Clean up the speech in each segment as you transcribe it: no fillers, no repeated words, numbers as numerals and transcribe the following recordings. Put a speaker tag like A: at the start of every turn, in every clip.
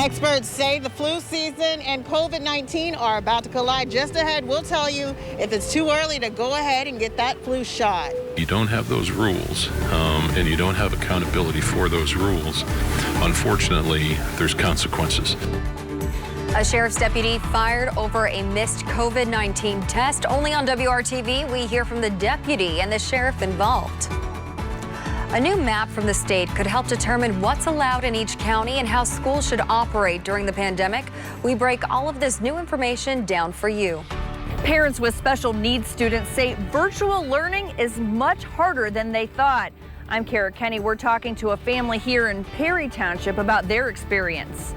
A: Experts say the flu season and COVID-19 are about to collide. Just ahead, we'll tell you if it's too early to go ahead and get that flu shot.
B: You don't have those rules, and you don't have accountability for those rules. Unfortunately, there's consequences.
C: A sheriff's deputy fired over a missed COVID-19 test. Only on WRTV, we hear from the deputy and the sheriff involved. A new map from the state could help determine what's allowed in each county and how schools should operate during the pandemic. We break all of this new information down for you.
D: Parents with special needs students say virtual learning is much harder than they thought. I'm Kara Kenny. We're talking to a family here in Perry Township about their experience.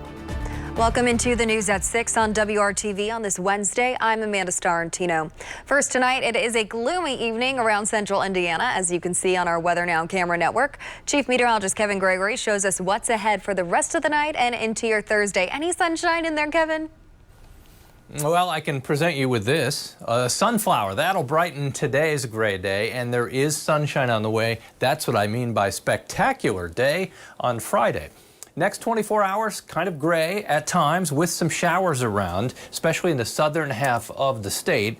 C: Welcome into the news at 6 on WRTV on this Wednesday. I'm Amanda Starantino. First tonight, it is a gloomy evening around central Indiana, as you can see on our Weather Now camera network. Chief Meteorologist Kevin Gregory shows us what's ahead for the rest of the night and into your Thursday. Any sunshine in there, Kevin?
E: Well, I can present you with this. A sunflower. That'll brighten today's gray day, and there is sunshine on the way. That's what I mean by spectacular day on Friday. Next 24 hours, kind of gray at times with some showers around, especially in the southern half of the state.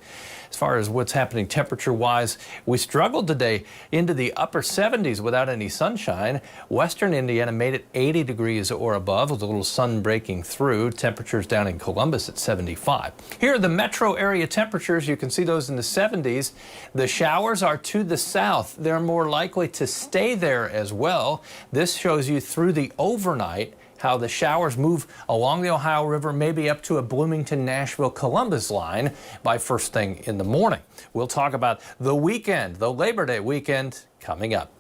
E: As far as what's happening temperature-wise, we struggled today into the upper 70s without any sunshine. Western Indiana made it 80 degrees or above with a little sun breaking through. Temperatures down in Columbus at 75. Here are the metro area temperatures. You can see those in the 70s. The showers are to the south. They're more likely to stay there as well. This shows you through the overnight how the showers move along the Ohio River, maybe up to a Bloomington, Nashville, Columbus line by first thing in the morning. We'll talk about the weekend, the Labor Day weekend, coming up.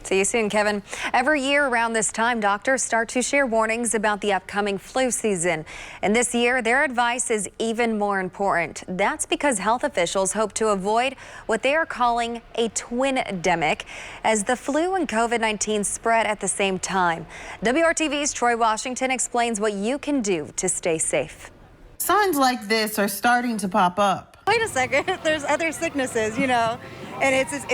C: See you soon, Kevin. Every year around this time, doctors start to share warnings about the upcoming flu season. And this year, their advice is even more important. That's because health officials hope to avoid what they are calling a twindemic as the flu and COVID-19 spread at the same time. WRTV's Troy Washington explains what you can do to stay safe.
A: Signs like this are starting to pop up.
F: Wait a second, there's other sicknesses, you know, and it's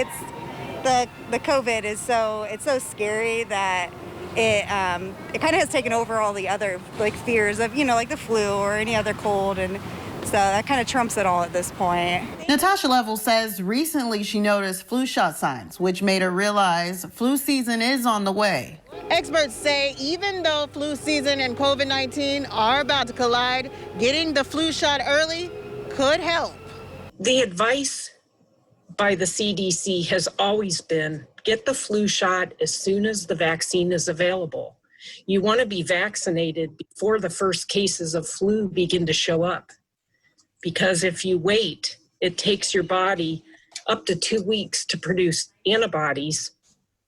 F: the COVID is so scary that it kind of has taken over all the other fears of, you know, like the flu or any other cold, and so that kind of trumps it all at this point.
A: Natasha Level says recently she noticed flu shot signs, which made her realize flu season is on the way. Experts say even though flu season and COVID-19 are about to collide, getting the flu shot early could help.
G: The advice by the CDC has always been get the flu shot as soon as the vaccine is available. You want to be vaccinated before the first cases of flu begin to show up, because if you wait, it takes your body up to 2 weeks to produce antibodies,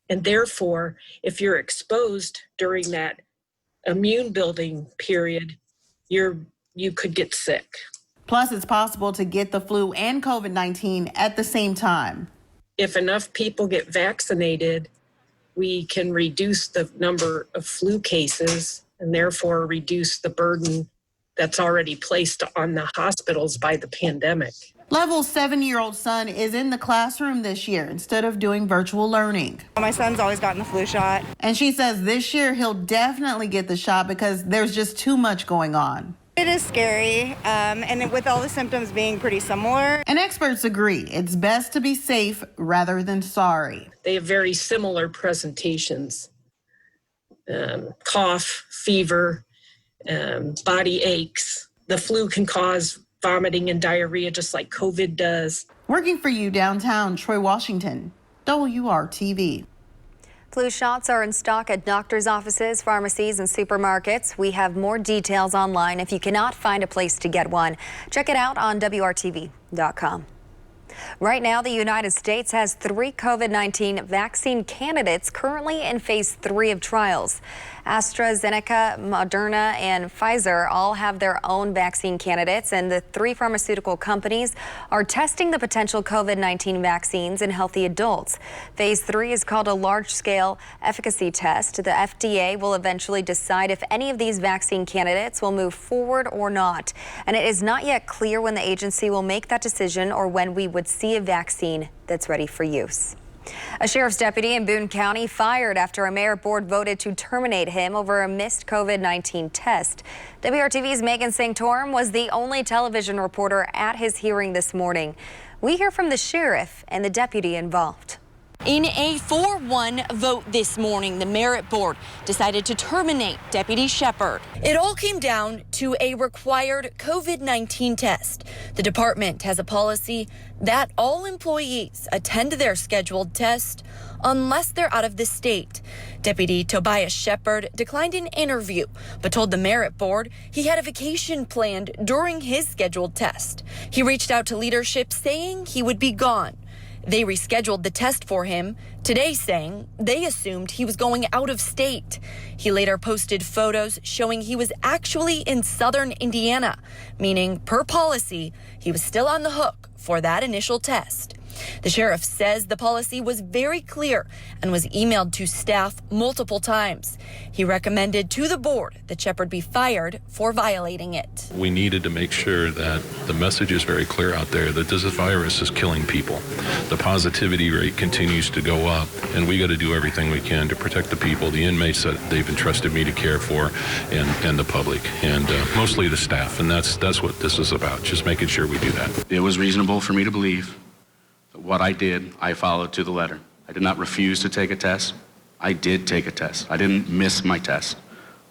G: and therefore if you're exposed during that immune building period, you could get sick.
A: Plus, it's possible to get the flu and COVID-19 at the same time.
G: If enough people get vaccinated, we can reduce the number of flu cases and therefore reduce the burden that's already placed on the hospitals by the pandemic.
A: Level's 7-year-old son is in the classroom this year instead of doing virtual learning.
F: My son's always gotten the flu shot.
A: And she says this year he'll definitely get the shot because there's just too much going on.
F: It is scary, and with all the symptoms being pretty similar.
A: And experts agree it's best to be safe rather than sorry.
G: They have very similar presentations. Cough, fever, body aches. The flu can cause vomiting and diarrhea just like COVID does.
A: Working for you downtown, Troy Washington, WRTV.
C: Flu shots are in stock at doctors' offices, pharmacies, and supermarkets. We have more details online. If you cannot find a place to get one, check it out on WRTV.com. Right now, the United States has 3 COVID-19 vaccine candidates currently in phase 3 of trials. AstraZeneca, Moderna, and Pfizer all have their own vaccine candidates, and the 3 pharmaceutical companies are testing the potential COVID-19 vaccines in healthy adults. Phase 3 is called a large-scale efficacy test. The FDA will eventually decide if any of these vaccine candidates will move forward or not, and it is not yet clear when the agency will make that decision or when we would see a vaccine that's ready for use. A sheriff's deputy in Boone County fired after a merit board voted to terminate him over a missed COVID-19 test. WRTV's Megan Sanctorum was the only television reporter at his hearing this morning. We hear from the sheriff and the deputy involved.
H: In a 4-1 vote this morning, the merit board decided to terminate Deputy Shepard. It all came down to a required COVID-19 test. The department has a policy that all employees attend their scheduled test unless they're out of the state. Deputy Tobias Shepard declined an interview, but told the merit board he had a vacation planned during his scheduled test. He reached out to leadership saying he would be gone. They rescheduled the test for him today, saying they assumed he was going out of state. He later posted photos showing he was actually in southern Indiana, meaning per policy, he was still on the hook for that initial test. The sheriff says the policy was very clear and was emailed to staff multiple times. He recommended to the board that Shepard be fired for violating it.
B: We needed to make sure that the message is very clear out there that this virus is killing people. The positivity rate continues to go up, and we got to do everything we can to protect the people, the inmates that they've entrusted me to care for, and the public, and mostly the staff. And that's what this is about, just making sure we do that.
I: It was reasonable for me to believe that what I did, I followed to the letter. I did not refuse to take a test. I did take a test. I didn't miss my test.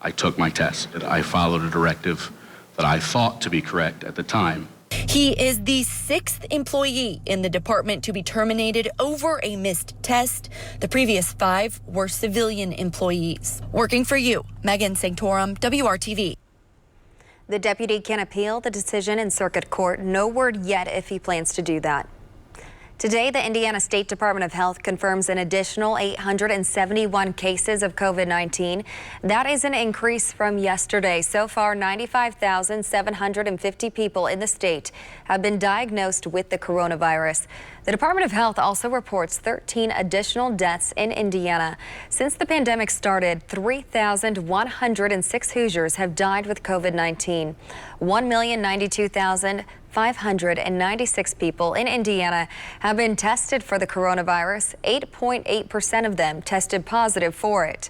I: I took my test. I followed a directive that I thought to be correct at the time.
H: He is the 6th employee in the department to be terminated over a missed test. The previous 5 were civilian employees. Working for you, Megan Sanctorum, WRTV.
C: The deputy can appeal the decision in circuit court. No word yet if he plans to do that. Today, the Indiana State Department of Health confirms an additional 871 cases of COVID-19. That is an increase from yesterday. So far, 95,750 people in the state have been diagnosed with the coronavirus. The Department of Health also reports 13 additional deaths in Indiana. Since the pandemic started, 3,106 Hoosiers have died with COVID-19. 1,092,596 people in Indiana have been tested for the coronavirus. 8.8% of them tested positive for it.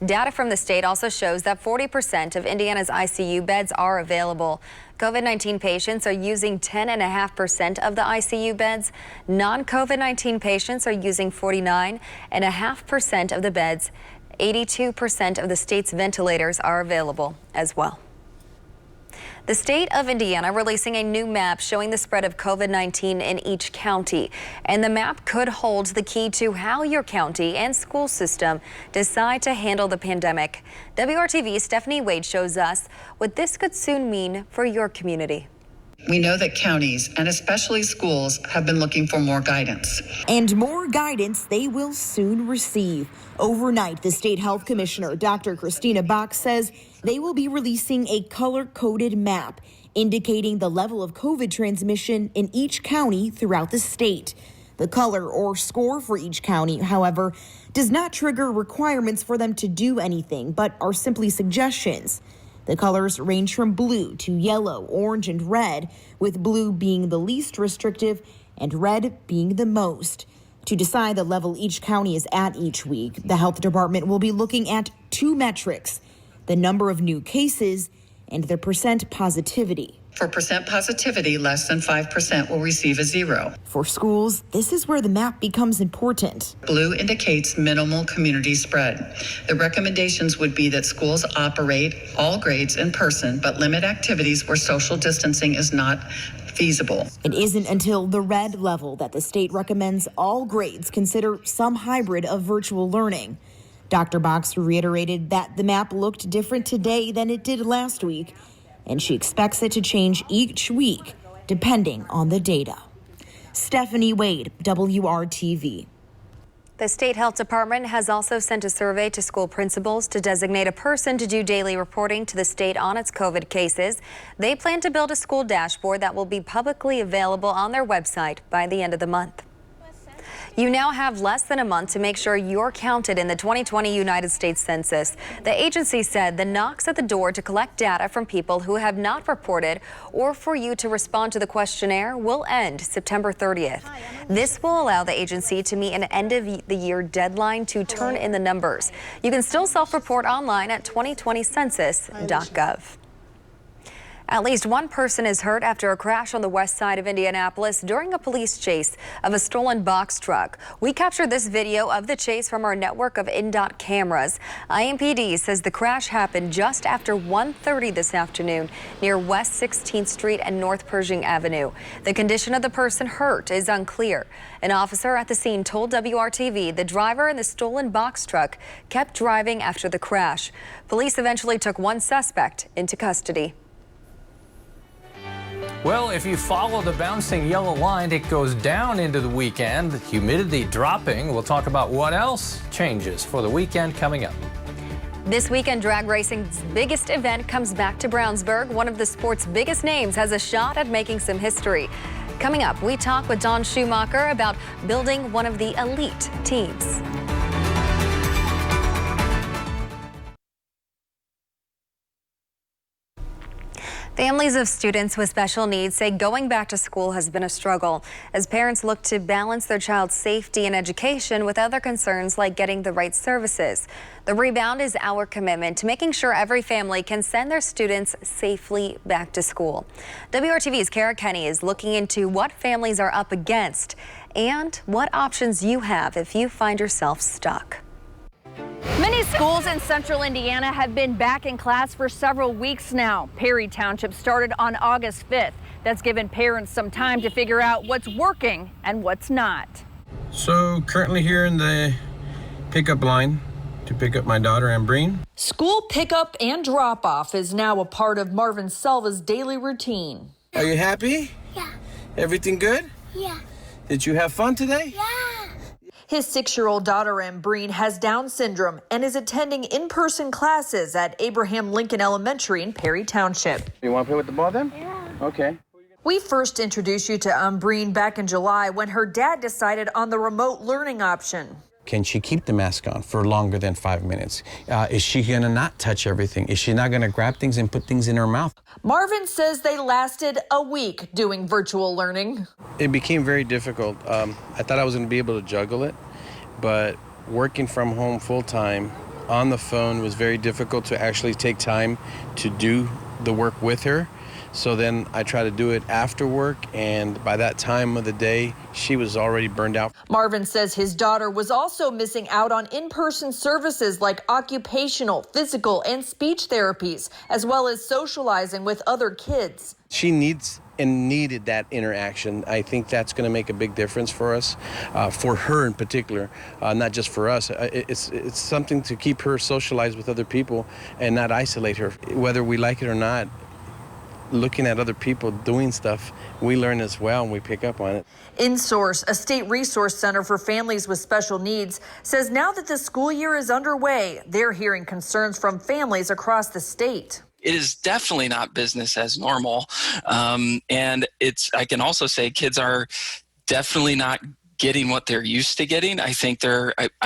C: Data from the state also shows that 40% of Indiana's ICU beds are available. COVID-19 patients are using 10.5% of the ICU beds. Non-COVID-19 patients are using 49.5% of the beds. 82% of the state's ventilators are available as well. The state of Indiana releasing a new map showing the spread of COVID-19 in each county. And the map could hold the key to how your county and school system decide to handle the pandemic. WRTV's Stephanie Wade shows us what this could soon mean for your community.
J: We know that counties and especially schools have been looking for more guidance.
K: And more guidance they will soon receive. Overnight, the state health commissioner, Dr. Christina Bach, says they will be releasing a color-coded map indicating the level of COVID transmission in each county throughout the state. The color or score for each county, however, does not trigger requirements for them to do anything, but are simply suggestions. The colors range from blue to yellow, orange, and red, with blue being the least restrictive and red being the most. To decide the level each county is at each week, the health department will be looking at 2 metrics: the number of new cases and the percent positivity.
J: For percent positivity, less than 5% will receive a 0.
K: For schools, this is where the map becomes important.
J: Blue indicates minimal community spread. The recommendations would be that schools operate all grades in person, but limit activities where social distancing is not feasible.
K: It isn't until the red level that the state recommends all grades consider some hybrid of virtual learning. Dr. Box reiterated that the map looked different today than it did last week, and she expects it to change each week depending on the data. Stephanie Wade, WRTV.
C: The state health department has also sent a survey to school principals to designate a person to do daily reporting to the state on its COVID cases. They plan to build a school dashboard that will be publicly available on their website by the end of the month. You now have less than a month to make sure you're counted in the 2020 United States Census. The agency said the knocks at the door to collect data from people who have not reported or for you to respond to the questionnaire will end September 30th. This will allow the agency to meet an end-of-the-year deadline to turn in the numbers. You can still self-report online at 2020census.gov. At least one person is hurt after a crash on the west side of Indianapolis during a police chase of a stolen box truck. We captured this video of the chase from our network of INDY cameras. IMPD says the crash happened just after 1:30 this afternoon near West 16th Street and North Pershing Avenue. The condition of the person hurt is unclear. An officer at the scene told WRTV the driver in the stolen box truck kept driving after the crash. Police eventually took one suspect into custody.
E: Well, if you follow the bouncing yellow line, it goes down into the weekend. The humidity dropping. We'll talk about what else changes for the weekend coming up.
C: This weekend, drag racing's biggest event comes back to Brownsburg. One of the sport's biggest names has a shot at making some history. Coming up, we talk with Don Schumacher about building one of the elite teams. Families of students with special needs say going back to school has been a struggle as parents look to balance their child's safety and education with other concerns like getting the right services. The rebound is our commitment to making sure every family can send their students safely back to school. WRTV's Kara Kenny is looking into what families are up against and what options you have if you find yourself stuck.
D: Many schools in central Indiana have been back in class for several weeks now. Perry Township started on August 5th. That's given parents some time to figure out what's working and what's not.
L: So currently here in the pickup line to pick up my daughter, Ambreen.
D: School pickup and drop-off is now a part of Marvin Selva's daily routine.
L: Are you happy?
M: Yeah.
L: Everything good?
M: Yeah.
L: Did you have fun today?
M: Yeah.
D: His 6-year-old daughter, Ambreen, has Down syndrome and is attending in-person classes at Abraham Lincoln Elementary in Perry Township.
L: You want to play with the ball then?
M: Yeah.
L: Okay.
D: We first introduced you to Ambreen back in July when her dad decided on the remote learning option.
L: Can she keep the mask on for longer than 5 minutes? Is she gonna not touch everything? Is she not gonna grab things and put things in her mouth?
D: Marvin says they lasted a week doing virtual learning.
L: It became very difficult. I thought I was gonna be able to juggle it, but working from home full time on the phone was very difficult to actually take time to do the work with her. So then I tried to do it after work, and by that time of the day, she was already burned out.
D: Marvin says his daughter was also missing out on in-person services like occupational, physical, and speech therapies, as well as socializing with other kids.
L: She needs and needed that interaction. I think that's going to make a big difference for us, for her in particular, not just for us. It's something to keep her socialized with other people and not isolate her. Whether we like it or not, looking at other people doing stuff, we learn as well and we pick up on it.
D: InSource, a state resource center for families with special needs, says now that the school year is underway, they're hearing concerns from families across the state.
N: It is definitely not business as normal. And I can also say kids are definitely not getting what they're used to getting. I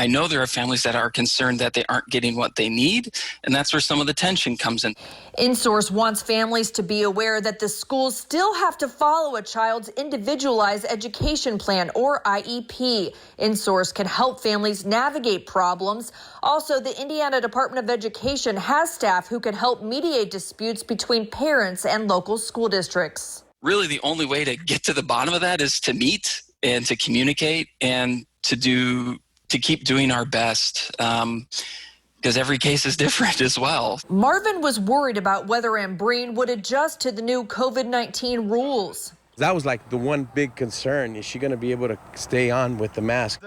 N: know there are families that are concerned that they aren't getting what they need, and that's where some of the tension comes in.
D: InSource wants families to be aware that the schools still have to follow a child's individualized education plan, or IEP. InSource can help families navigate problems. Also, the Indiana Department of Education has staff who can help mediate disputes between parents and local school districts.
N: Really, the only way to get to the bottom of that is to meet and to communicate and to keep doing our best, because every case is different as well.
D: Marvin was worried about whether Ambreen would adjust to the new COVID-19 rules.
L: That was like the one big concern. Is she going to be able to stay on with the mask?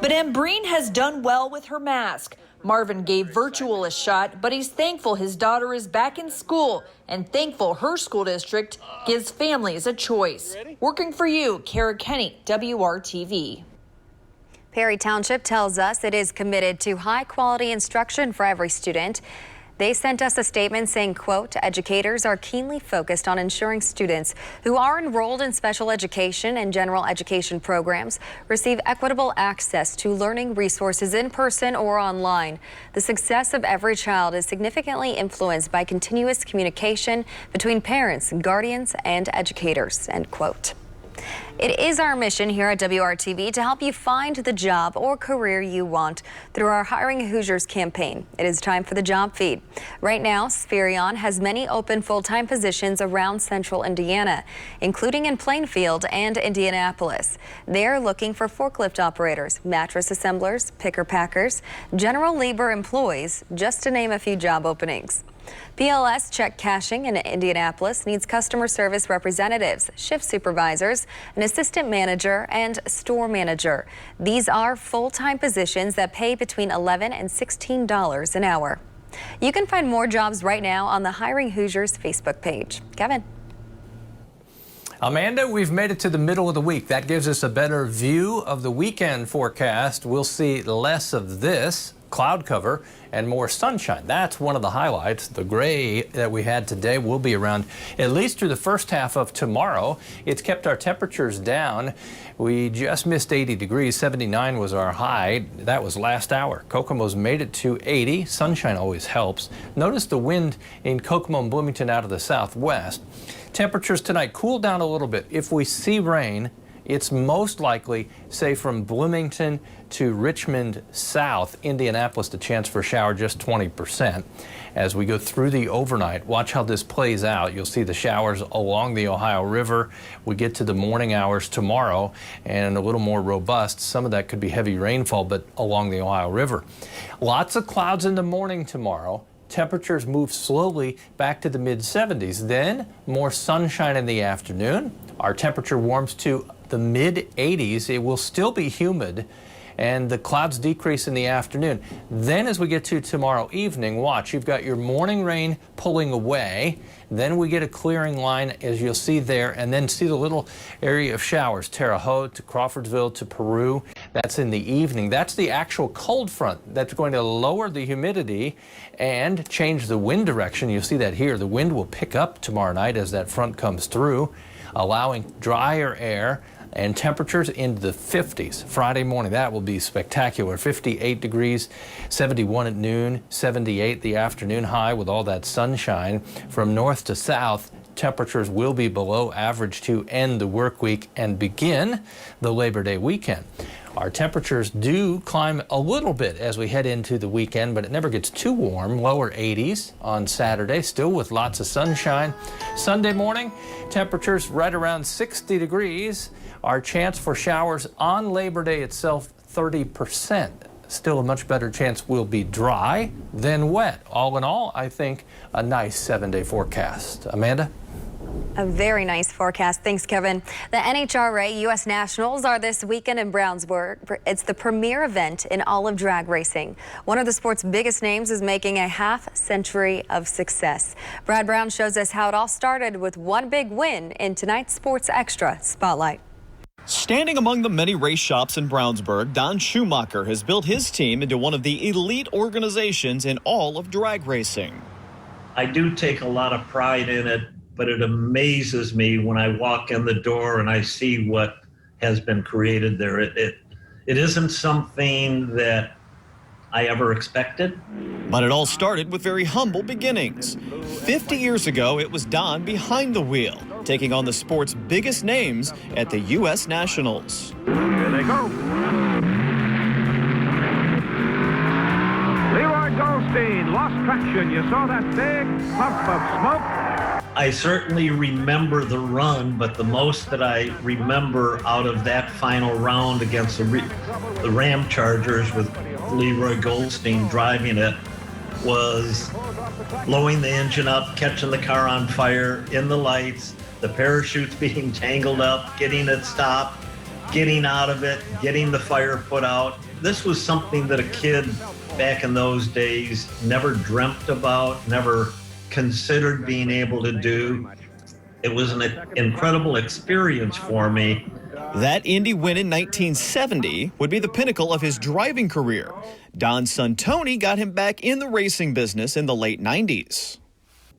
D: But Ambreen has done well with her mask. Marvin gave virtual a shot, but he's thankful his daughter is back in school and thankful her school district gives families a choice. Working for you, Kara Kenny, WRTV.
C: Perry Township tells us it is committed to high-quality instruction for every student. They sent us a statement saying, quote, educators are keenly focused on ensuring students who are enrolled in special education and general education programs receive equitable access to learning resources in person or online. The success of every child is significantly influenced by continuous communication between parents, guardians, and educators, end quote. It is our mission here at WRTV to help you find the job or career you want through our Hiring Hoosiers campaign. It is time for the job feed. Right now, Spherion has many open full-time positions around central Indiana, including in Plainfield and Indianapolis. They're looking for forklift operators, mattress assemblers, picker-packers, general labor employees, just to name a few job openings. PLS Check Cashing in Indianapolis needs customer service representatives, shift supervisors, an assistant manager, and store manager. These are full-time positions that pay between $11 and $16 an hour. You can find more jobs right now on the Hiring Hoosiers Facebook page. Kevin.
E: Amanda, we've made it to the middle of the week. That gives us a better view of the weekend forecast. We'll see less of this cloud cover and more sunshine. That's one of the highlights. The gray that we had today will be around at least through the first half of tomorrow. It's kept our temperatures down. We just missed 80 degrees. 79 was our high. That was last hour. Kokomo's made it to 80. Sunshine always helps. Notice the wind in Kokomo and Bloomington out of the southwest. Temperatures tonight cool down a little bit. If we see rain, it's most likely, say, from Bloomington to Richmond south. Indianapolis, the chance for a shower just 20%. As we go through the overnight, watch how this plays out. You'll see the showers along the Ohio River. We get to the morning hours tomorrow and a little more robust. Some of that could be heavy rainfall, but along the Ohio River. Lots of clouds in the morning tomorrow. Temperatures move slowly back to the mid-70s. Then more sunshine in the afternoon. Our temperature warms to the mid-80s. It will still be humid, and the clouds decrease in the afternoon. Then as we get to tomorrow evening, watch, you've got your morning rain pulling away. Then we get a clearing line, as you'll see there, and then see the little area of showers, Terre Haute to Crawfordsville to Peru. That's in the evening. That's the actual cold front that's going to lower the humidity and change the wind direction. You'll see that here. The wind will pick up tomorrow night as that front comes through, allowing drier air and temperatures into the 50s. Friday morning, that will be spectacular. 58 degrees, 71 at noon, 78 the afternoon high with all that sunshine. From north to south, temperatures will be below average to end the work week and begin the Labor Day weekend. Our temperatures do climb a little bit as we head into the weekend, but it never gets too warm. Lower 80s on Saturday, still with lots of sunshine. Sunday morning, temperatures right around 60 degrees. Our chance for showers on Labor Day itself, 30%. Still a much better chance we'll be dry than wet. All in all, I think a nice 7-day forecast. Amanda?
C: A very nice forecast. Thanks, Kevin. The NHRA U.S. Nationals are this weekend in Brownsburg. It's the premier event in all of drag racing. One of the sport's biggest names is making a half-century of success. Brad Brown shows us how it all started with one big win in tonight's Sports Extra Spotlight.
M: Standing among the many race shops in Brownsburg, Don Schumacher has built his team into one of the elite organizations in all of drag racing.
O: I do take a lot of pride in it, but it amazes me when I walk in the door and I see what has been created there. It isn't something that I ever expected.
M: But it all started with very humble beginnings. 50 years ago, it was Don behind the wheel, taking on the sport's biggest names at the U.S. Nationals.
P: Here they go. Leroy Goldstein lost traction. You saw that big puff of smoke.
O: I certainly remember the run, but the most that I remember out of that final round against the Ram Chargers with Leroy Goldstein driving it was blowing the engine up, catching the car on fire in the lights, the parachutes being tangled up, getting it stopped, getting out of it, getting the fire put out. This was something that a kid back in those days never dreamt about, never considered being able to do. It was an incredible experience for me,
M: That Indy win in 1970 would be the pinnacle of his driving career. Don's son Tony got him back in the racing business in the late 90s.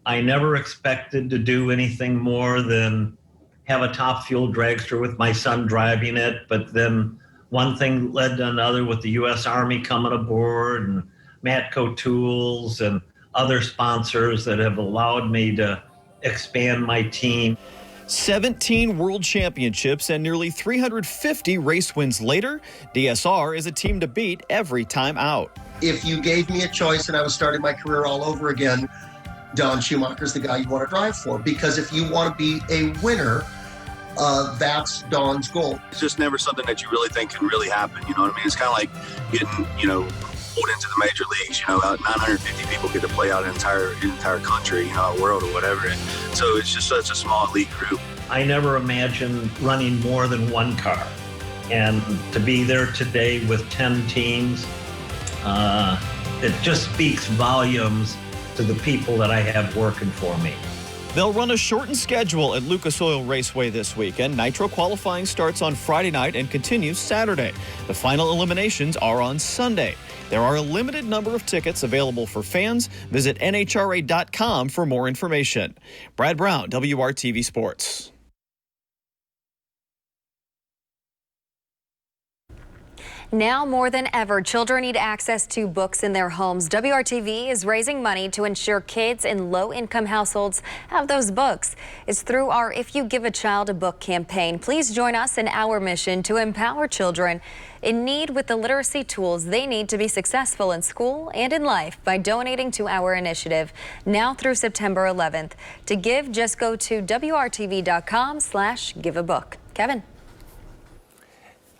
O: I never expected to do anything more than have a top fuel dragster with my son driving it, but then one thing led to another with the U.S. Army coming aboard and Matco Tools and other sponsors that have allowed me to expand my team.
M: 17 world championships and nearly 350 race wins later, DSR is a team to beat every time out.
Q: If you gave me a choice and I was starting my career all over again, Don Schumacher's the guy you want to drive for, because if you want to be a winner, that's Don's goal.
R: It's just never something that you really think can really happen. You know what I mean? It's kind of like getting, pulled into the major leagues. 950 people get to play out an entire country, a world or whatever. And so it's just such a small elite group.
O: I never imagined running more than one car, and to be there today with 10 teams, it just speaks volumes to the people that I have working for me.
M: They'll run a shortened schedule at Lucas Oil Raceway this weekend. Nitro qualifying starts on Friday night and continues Saturday. The final eliminations are on Sunday. There are a limited number of tickets available for fans. Visit NHRA.com for more information. Brad Brown, WRTV Sports.
C: Now more than ever, children need access to books in their homes. WRTV is raising money to ensure kids in low-income households have those books. It's through our If You Give a Child a Book campaign. Please join us in our mission to empower children in need with the literacy tools they need to be successful in school and in life by donating to our initiative now through September 11th. To give, just go to WRTV.com/giveabook. Kevin.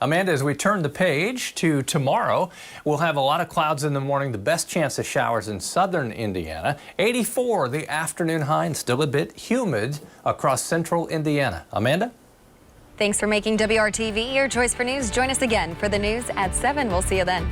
E: Amanda, as we turn the page to tomorrow, we'll have a lot of clouds in the morning, the best chance of showers in southern Indiana. 84 the afternoon high, and still a bit humid across central Indiana. Amanda?
C: Thanks for making WRTV your choice for news. Join us again for the news at 7. We'll see you then.